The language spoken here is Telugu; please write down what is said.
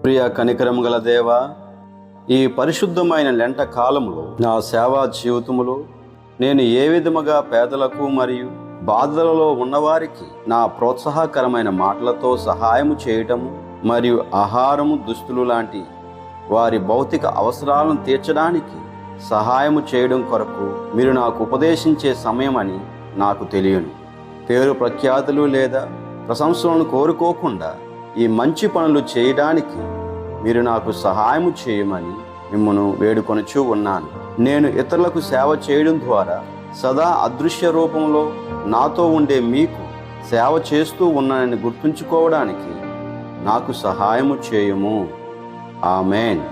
ప్రియ కనికరము గల దేవా, ఈ పరిశుద్ధమైన లెంట కాలములో నా సేవా జీవితములో నేను ఏ విధముగా పేదలకు మరియు బాధలలో ఉన్నవారికి నా ప్రోత్సాహకరమైన మాటలతో సహాయము చేయటము మరియు ఆహారము, దుస్తులు లాంటి వారి భౌతిక అవసరాలను తీర్చడానికి సహాయము చేయడం కొరకు మీరు నాకు ఉపదేశించే సమయం అని నాకు తెలియను. పేరు ప్రఖ్యాతులు లేదా ప్రశంసలను కోరుకోకుండా ఈ మంచి పనులు చేయడానికి మీరు నాకు సహాయము చేయమని మిమ్మను వేడుకొనుచూ ఉన్నాను. నేను ఇతరులకు సేవ చేయడం ద్వారా సదా అదృశ్య రూపంలో నాతో ఉండే మీకు సేవ చేస్తూ ఉన్నానని గుర్తుంచుకోవడానికి నాకు సహాయము చేయుము. ఆమేన్.